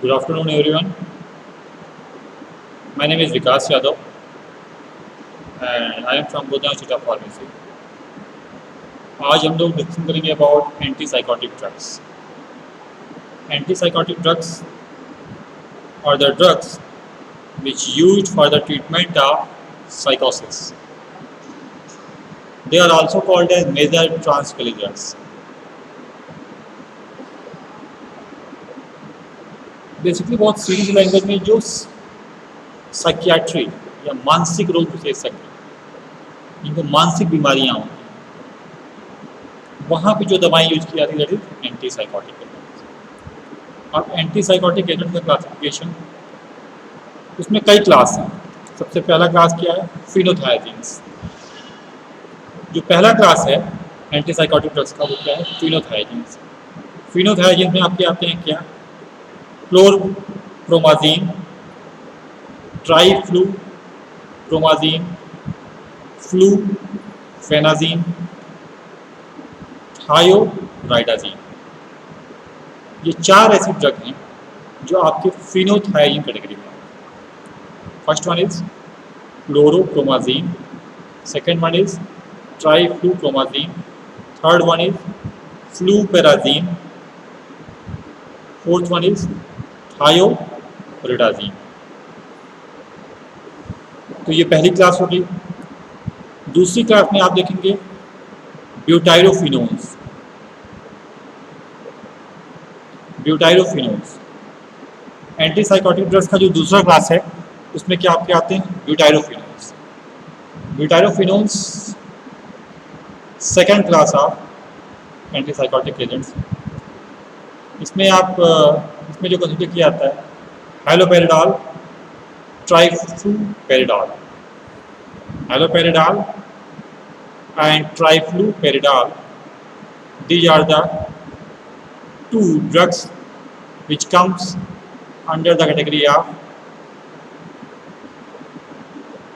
Good afternoon, everyone. My name is Vikas Yadav, and I am from Budhan Institute of Pharmacy. आज हम लोग discussion करेंगे about antipsychotic drugs. Antipsychotic drugs are the drugs which used for the treatment of psychosis. They are also called as major tranquilizers. Basically बहुत serious language में जो psychiatry या मानसिक रोग विशेषज्ञ जिनको मानसिक बीमारियां हों वहाँ पे जो दवाएं यूज की जाती है दैट इज एंटीसाइकोटिक एजेंट्स. और एंटीसाइकोटिक एजेंट का क्लासिफिकेशन उसमें कई क्लास हैं. सबसे पहला क्लास क्या है? फिनोथायजीन्स. जो पहला क्लास है एंटीसाइकोटिक ड्रग्स का वो क्या है? फिनोथायजीन्स. फिनोथायजीन्स में आपके आते हैं क्या? क्लोरप्रोमाजीन, ट्राइफ्लूप्रोमाजीन, फ्लूफेनाजीन, थायोराइडाजीन. ये चार ऐसे ड्रग हैं जो आपके फिनोथायजीन कैटेगरी में हैं. First one is chlorpromazine, second one is triflupromazine, third one is fluperazine, fourth one is thioridazine. तो ये पहली क्लास होगी. दूसरी क्लास में आप देखेंगे ब्यूटाइरोफिनोन्स. ब्यूटाइरोफिनोन्स एंटीसाइकोटिक ड्रग्स का जो दूसरा क्लास है उसमें क्या आपके आते हैं? Butyrophenones. Butyrophenones second class of antipsychotic agents. इसमें जो कंसिडर किया जाता है हैलोपेरिडॉल, ट्राइफ्लूपेरिडॉल. हैलोपेरिडॉल and trifluperidol, these are the two drugs which comes under the category of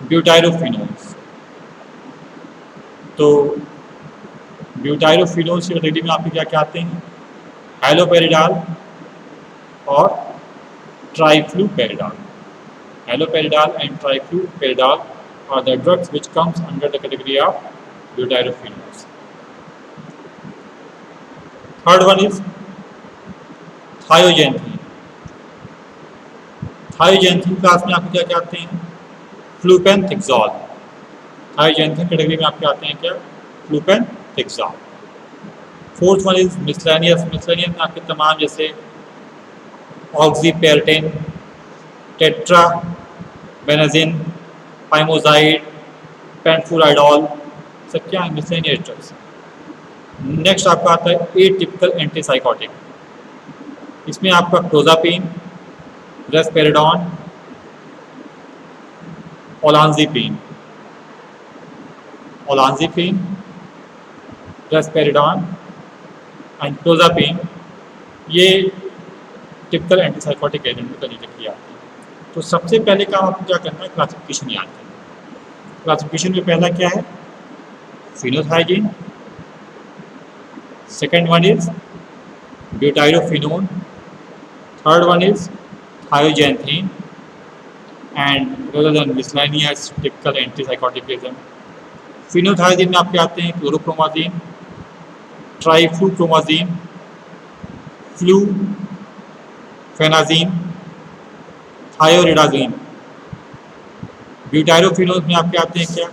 ब्यूटाइरोफिनोन्स. तो ब्यूटाइरोफिनोन्स की कैटेगरी में आपके क्या क्या आते हैं? हैलोपेरिडॉल और trifluperidol. Haloperidol and trifluperidol are the drugs which comes under the category of butyrophenones. Third one is thioxanthene. Thioxanthene class में आपके क्या क्या आते हैं? फ्लूपेनथिक्सॉल. थायोजेंथीन कैटेगरी में आपके आते हैं क्या? Flupenthixol. Fourth one is miscellaneous. Miscellaneous में आपके तमाम जैसे ऑक्सीपेरेटिन, टेट्राबेनाजिन, पाइमोजाइड, पेंटफुराइडॉल, सब क्या है? Miscellaneous drugs. नेक्स्ट आपका आता है एटिपिकल एंटीसाइकोटिक. इसमें आपका क्लोजापिन, रेस्पेरिडॉन, ओलांजीपिन, रेस्पेरिडॉन एंड क्लोजापिन, ये टिपिकल एंटीसाइकोटिक एजेंट में कंसिडर किया जाता है. तो सबसे पहले काम आपको क्या करना है? क्लासिफिकेशन याद करना. क्लासिफिकेशन में पहला क्या है? Phenothiazine. Second one is butyrophenone. Third one is thioxanthene and miscellaneous typical antipsychotic agent. Phenothiazine में आपके आते हैं क्लोरोप्रोमाजीन, ट्राइफ्लूप्रोमाजीन, फ्लूफेनाजीन, थायोरिडाजीन. ब्यूटाइरोफिनोन में आपके आते हैं क्या?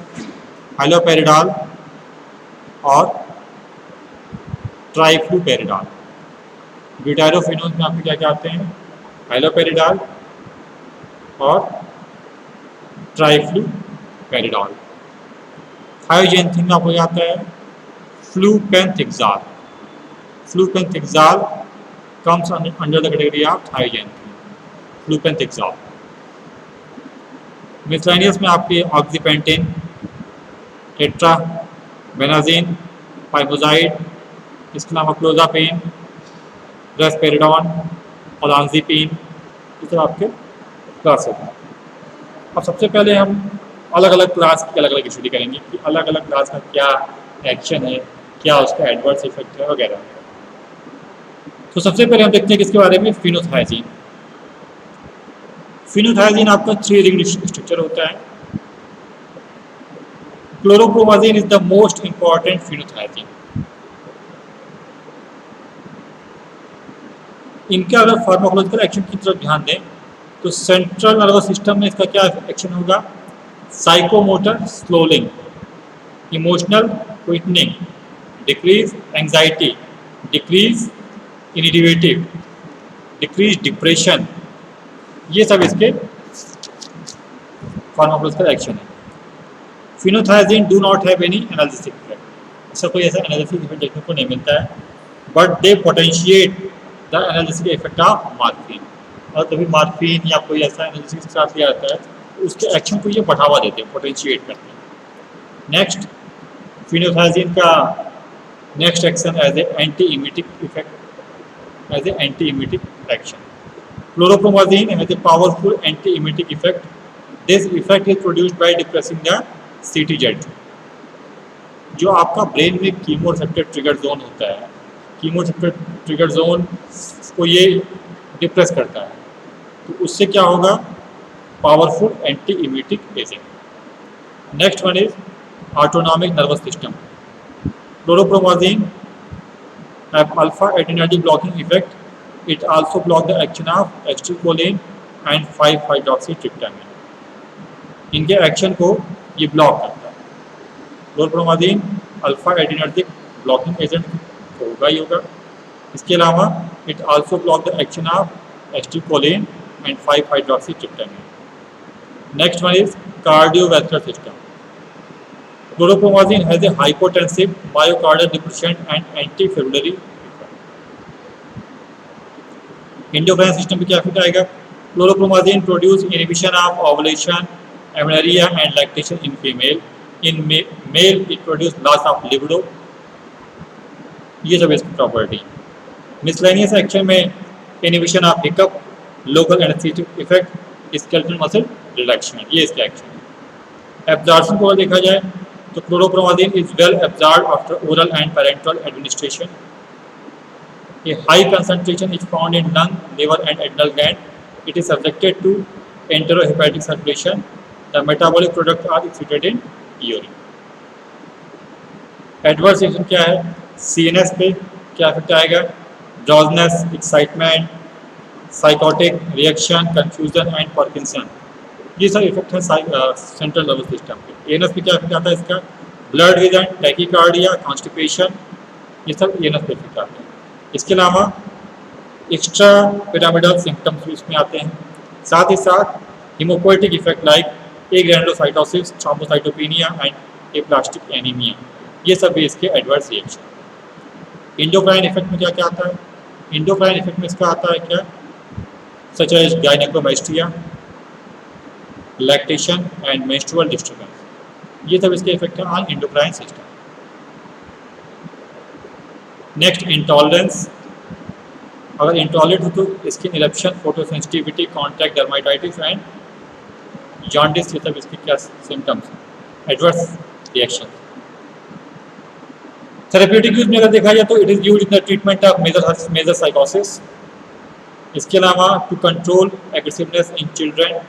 हैलोपेरिडॉल और ट्राइफ्लूपेरिडॉल. ब्यूटाइरोफिनोन में आपके क्या क्या आते हैं? हैलोपेरिडॉल और ट्राइफ्लूपेरिडॉल. थायोजेंथीन में आपको क्या आता है? Flupenthixol. Flupenthixol comes under the category of thioxanthene. Flupenthixol. Miscellaneous में आपके ऑक्सीपेंटिन, टेट्राबेनाजिन, पाइमोजाइड, इसके अलावा क्लोजापिन, रेस्पेरिडॉन, ओलांजीपिन, इस तरह आपके क्लास होते हैं. अब सबसे पहले हम अलग अलग क्लास की अलग अलग स्टडी करेंगे कि अलग अलग क्लास का क्या एक्शन है, क्या उसका एडवर्स इफेक्ट है वगैरह. तो सबसे पहले हम देखते हैं किसके बारे में? फिनोथायजीन. फिनोथायजीन आपका 3 रिंग स्ट्रक्चर होता है। क्लोरोप्रोमाजीन इज द मोस्ट इंपॉर्टेंट फिनोथायजीन। इनका अगर फार्माकोलॉजिकल एक्शन की तरफ ध्यान दें तो सेंट्रल नर्वस सिस्टम में इसका क्या एक्शन होगा? Psychomotor slowing, emotional quietening, decrease anxiety, decrease initiative, decrease depression, ये सब इसके फार्माकोलॉजिकल एक्शन है। Phenothiazine do not have any analgesic effect, इसका कोई ऐसा एनाल्जेसिक इफेक्ट देखने को नहीं मिलता है, but they potentiate the analgesic effect of morphine. और कभी मार्फिन या कोई ऐसा एनाल्जेसिक के साथ लिया जाता है तो उसके एक्शन को ये बढ़ावा देते हैं, पोटेंशिएट करते हैं। नेक्स्ट, फिनोथायजीन का next action as a anti emetic effect, as a anti emetic action. Chloropromazine has a powerful anti-emetic effect. This effect is produced by depressing the CTZ, जो आपका ब्रेन में कीमोरेसेप्टर ट्रिगर जोन होता है, कीमोरेसेप्टर trigger zone को ये depress करता है, तो उससे क्या होगा? Powerful antiemetic agent. Next one is autonomic nervous system. Chlorpromazine have alpha adrenergic blocking effect. It also blocks the action of acetylcholine and 5-hydroxytryptamine. इनके एक्शन को ये ब्लॉक करता है। Chlorpromazine alpha adrenergic blocking agent तो होगा ही होगा। इसके अलावा it also block the action of acetylcholine and 5-hydroxytryptamine. Next one is cardiovascular system. Chlorpromazine has a hypotensive, myocardial depression and antifibrillary. Endocrine system पे क्या इफेक्ट आएगा? Chlorpromazine produce inhibition of ovulation, amenorrhoea and lactation in female. In male it produce loss of libido. ये सब इसकी property. Miscellaneous action में inhibition of hiccup, local anaesthetic effect, skeletal muscle relaxation, ये इसका action है। Absorption को देखा जाए तो chlorpromazine is well absorbed after oral and parenteral administration. A high concentration is found in lung, liver and adrenal gland. It is subjected to enterohepatic circulation. The metabolic products are excreted in urine. Adverse reaction क्या है? CNS पे क्या effect आएगा? Drowsiness, excitement, psychotic reaction, confusion and Parkinson, ये सब effect है central nervous system पे। NS पे क्या इफेक्ट आता है इसका? ब्लड विजन, टैकीकार्डिया, कॉन्स्टिपेशन, ये सब एनएस पे इफेक्ट आते हैं। इसके अलावा एक्स्ट्रा पिरामिडल सिम्टम्स भी इसमें आते हैं। साथ ही साथ haemopoietic effect like agranulocytosis, thrombocytopenia and aplastic anaemia, ये सब भी इसके एडवर्स रिएक्शन। इंडोक्राइन इफेक्ट में क्या क्या आता है? इंडोक्राइन इफेक्ट में इसका आता है क्या? Such as gynaecomastia, lactation and menstrual disturbance, ये सब इसके इफेक्ट है on endocrine system. Next, intolerance. अगर इंटॉलरेंट हो तो skin eruption, photosensitivity, contact dermatitis and jaundice, ये सब इसके क्या symptoms, adverse reaction. Therapeutic use में अगर देखा जाए तो it is used in the treatment of major साइकोसिस। इसके अलावा to control aggressiveness in children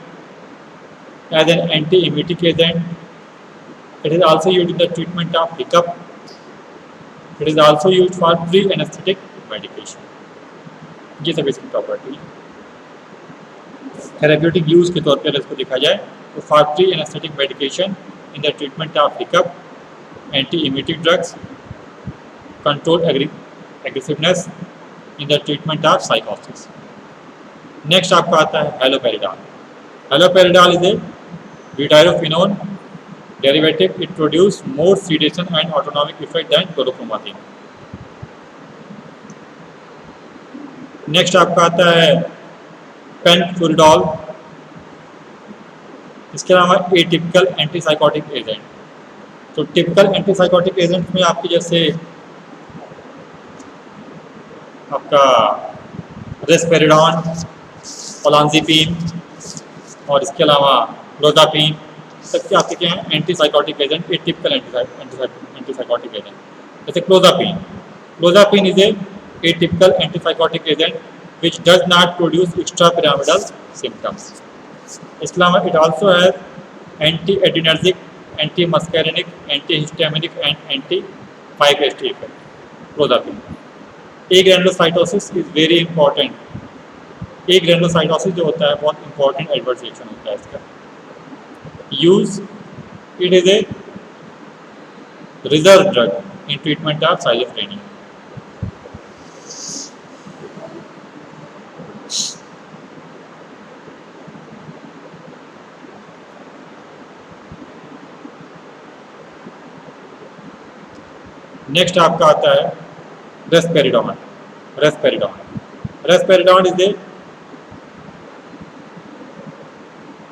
as an anti emetic agent. It is also used in the treatment of hiccup. It is also used for pre-anesthetic medication. ये सब इसकी property है। Therapeutic use के तौर पर इसको देखा जाए तो for pre-anesthetic medication in the treatment of hiccup, anti-emetic drugs, control aggressiveness in the treatment of psychosis. Next आपका आता है haloperidol. Haloperidol is a butyrophenone derivative. It produce more sedation and autonomic effect than chloropromazine. Next आपका आता है पेनफ्लुरिडॉल। इसके अलावा atypical antipsychotic agent. तो typical antipsychotic agent में आपके जैसे आपका रेस्पेरिडॉन, ओलांजीपिन और इसके अलावा क्लोजापिन, सबके आपके क्या हैं? Antipsychotic agent, atypical antipsychotic agent. जैसे clozapine is a atypical antipsychotic agent which does not produce extra pyramidal symptoms. इसके अलावा it also has anti adrenergic, anti muscarinic, anti histaminic and anti 5-HT effect clozapine. Agranulocytosis is very important. Agranulocytosis जो होता है बहुत important adverse reaction होता है इसका। Use it is a reserve drug in treatment of schizophrenia. Next आपका आता है risperidone. Risperidone is a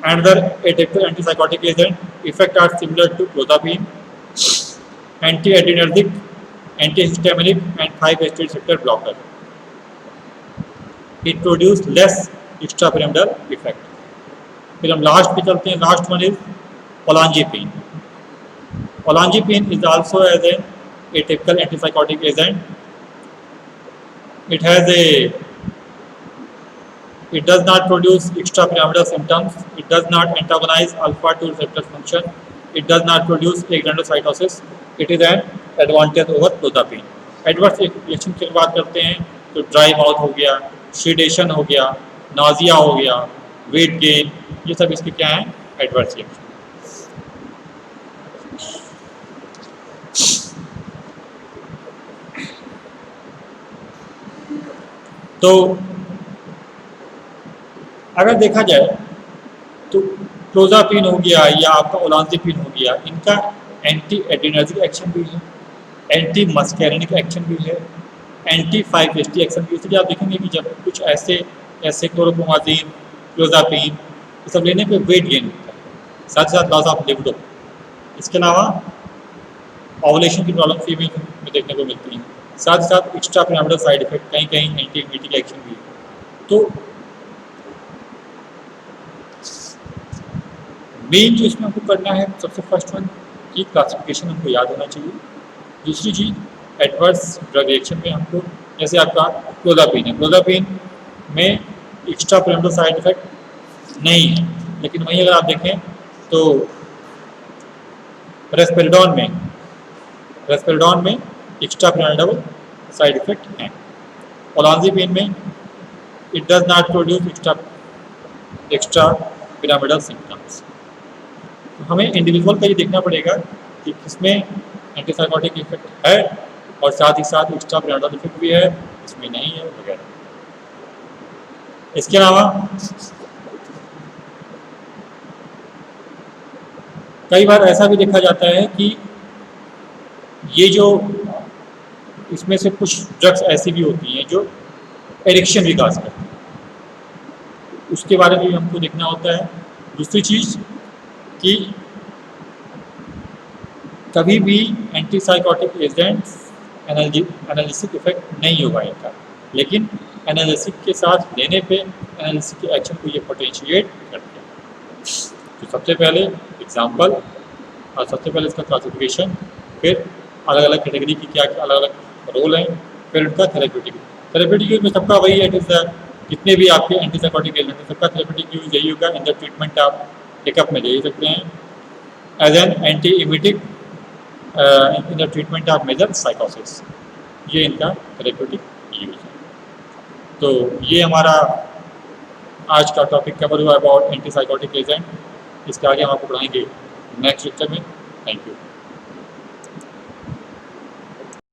another atypical antipsychotic agent. Effects are similar to clozapine, anti-adrenergic, antihistaminic, and 5-HT receptor blocker. It produces less extrapyramidal effect. फिर हम last पे चलते हैं। Last one is olanzapine. Olanzapine is also as an atypical antipsychotic agent. It does not produce extrapyramidal symptoms. It does not antagonize alpha-2 receptor function. It does not produce agranulocytosis. It is an advantage over clozapine. Adverse reaction की बात करते हैं तो dry mouth हो गया, शेडेशन हो गया, नाजिया हो गया, वेट गेन, ये सब इसके क्या हैं एडवर्स रिएक्शन। तो अगर देखा जाए तो क्लोजापिन हो गया या आपका ओलांज़ेपिन हो गया, इनका एंटी एड्रेनर्जिक एक्शन भी है, एंटी मस्कैरिनिक एक्शन भी है, एंटी 5-HT एक्शन भी है। इसलिए आप देखेंगे कि जब कुछ ऐसे क्लोरोप्रोमाज़िन, क्लोजापिन ये सब लेने पे वेट गेन होता है, साथ ही साथ लॉस ऑफ लिबिडो। इसके अलावा ओवुलेशन की प्रॉब्लम फीमेल में देखने को मिलती है, साथ ही साथ एक्स्ट्रा पिरामिडल साइड इफेक्ट, कहीं कहीं एंटी इम्यूनिटी का एक्शन भी है। तो मेन जो इसमें हमको करना है, सबसे फर्स्ट वन की क्लासिफिकेशन हमको याद होना चाहिए। दूसरी चीज़ एडवर्स ड्रग रिएक्शन में हमको, जैसे आपका क्लोजापिन है, क्लोजापिन में एक्स्ट्रा पिरामिडल साइड इफेक्ट नहीं है, लेकिन वहीं अगर आप देखें तो रेस्पेरिडोन में एक्स्ट्रा पिरामिडल साइड इफेक्ट हैं। ओलांज़ेपिन में it does not produce extra pyramidal symptoms. तो हमें इंडिविजुअल का ये देखना पड़ेगा कि किसमें एंटीसाइकोटिक इफेक्ट है और साथ ही साथ एक्स्ट्रा पिरामिडल इफेक्ट भी है, इसमें नहीं है वगैरह। इसके अलावा कई बार ऐसा भी देखा जाता है कि ये जो इसमें से कुछ ड्रग्स ऐसी भी होती हैं जो एडिक्शन भी काज करती हैं, उसके बारे में भी हमको देखना होता है। दूसरी चीज़ कि कभी भी एंटीसाइकोटिक एजेंट्स एनालिसिक इफेक्ट नहीं होगा इनका, लेकिन एनालिसिक के साथ लेने पे एनालिसिक के एक्शन को ये पोटेंशिएट करते हैं। तो सबसे पहले एग्जांपल और सबसे पहले इसका क्लासिफिकेशन, फिर अलग अलग कैटेगरी की क्या अलग अलग रोल हैं, फिर उनका थेरेपेटिक यूज में सबका वही है, जितने भी आपके एंटीसाइकोटिक एजेंट हैं सबका थेरेपेटिक यूज यही होगा। इन द ट्रीटमेंट आप टेकअप में ले सकते हैं as an anti emetic in the treatment of major साइकोसिस, ये इनका थेरेपेटिक यूज है। तो ये हमारा आज का टॉपिक कवर हुआ अबाउट एंटीसाइकोटिक एजेंट। इसके आगे हम आपको पढ़ाएंगे नेक्स्ट लेक्चर में। Thank you.